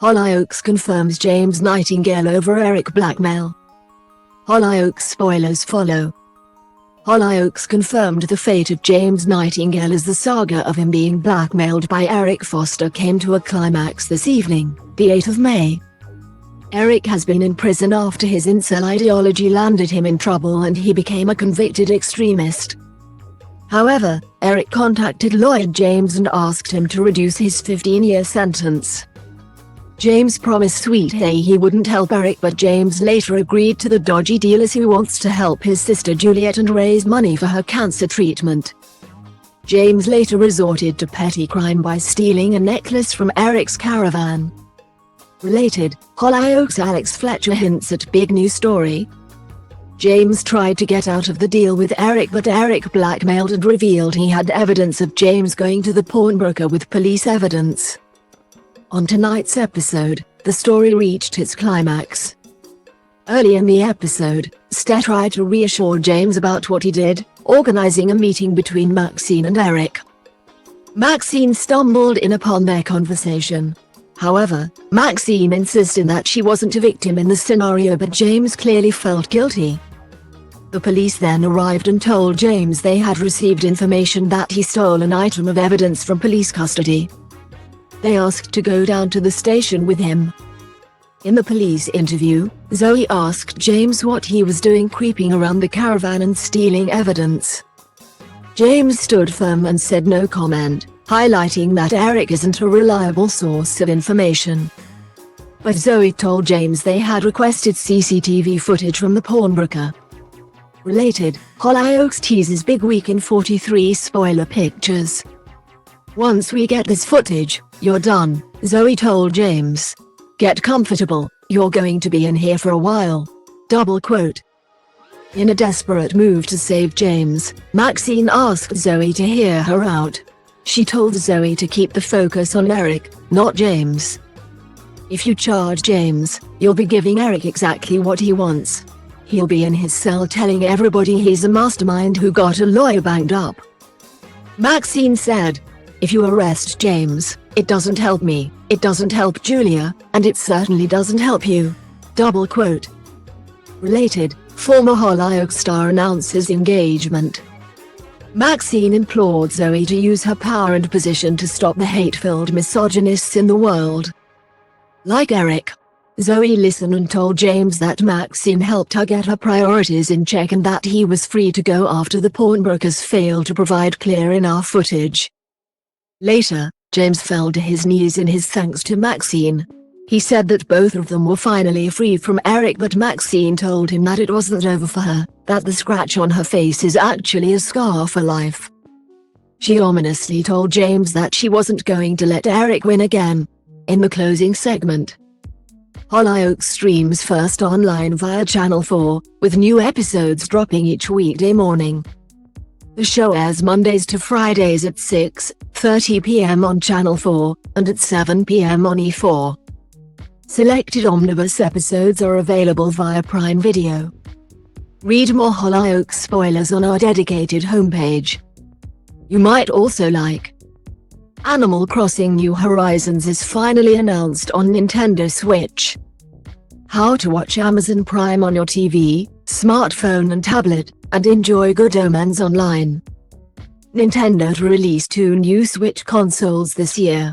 Hollyoaks confirms James Nightingale over Eric blackmail. Hollyoaks spoilers follow. Hollyoaks confirmed the fate of James Nightingale as the saga of him being blackmailed by Eric Foster came to a climax this evening, the 8th of May. Eric has been in prison after his incel ideology landed him in trouble and he became a convicted extremist. However, Eric contacted lawyer James and asked him to reduce his 15-year sentence. James promised Sweet Hay he wouldn't help Eric, but James later agreed to the dodgy deal as he wants to help his sister Juliet and raise money for her cancer treatment. James later resorted to petty crime by stealing a necklace from Eric's caravan. Related, Hollyoaks Alex Fletcher hints at big news story. James tried to get out of the deal with Eric, but Eric blackmailed and revealed he had evidence of James going to the pawnbroker with police evidence. On tonight's episode, the story reached its climax. Early in the episode, Ste tried to reassure James about what he did, organizing a meeting between Maxine and Eric. Maxine stumbled in upon their conversation. However, Maxine insisted that she wasn't a victim in the scenario, but James clearly felt guilty. The police then arrived and told James they had received information that he stole an item of evidence from police custody. They asked to go down to the station with him. In the police interview, Zoe asked James what he was doing creeping around the caravan and stealing evidence. James stood firm and said no comment, highlighting that Eric isn't a reliable source of information. But Zoe told James they had requested CCTV footage from the pawnbroker. Related, Hollyoaks teases big week in 43 spoiler pictures. "Once we get this footage, you're done," Zoe told James. "Get comfortable, you're going to be in here for a while." Double quote. In a desperate move to save James, Maxine asked Zoe to hear her out. She told Zoe to keep the focus on Eric, not James. "If you charge James, you'll be giving Eric exactly what he wants. He'll be in his cell telling everybody he's a mastermind who got a lawyer banged up." Maxine said, "If you arrest James, it doesn't help me, it doesn't help Julia, and it certainly doesn't help you." Double quote. Related, former Hollyoaks star announces engagement. Maxine implored Zoe to use her power and position to stop the hate-filled misogynists in the world. Like Eric, Zoe listened and told James that Maxine helped her get her priorities in check and that he was free to go after the pawnbrokers failed to provide clear enough footage. Later, James fell to his knees in his thanks to Maxine. He said that both of them were finally free from Eric, but Maxine told him that it wasn't over for her, that the scratch on her face is actually a scar for life. She ominously told James that she wasn't going to let Eric win again. In the closing segment, Hollyoaks streams first online via Channel 4, with new episodes dropping each weekday morning. The show airs Mondays to Fridays at 6:30 p.m. on Channel 4, and at 7 p.m. on E4. Selected omnibus episodes are available via Prime Video. Read more Hollyoaks spoilers on our dedicated homepage. You might also like Animal Crossing New Horizons is finally announced on Nintendo Switch. How to watch Amazon Prime on your TV, smartphone and tablet, and enjoy Good Omens online. Nintendo to release 2 new Switch consoles this year.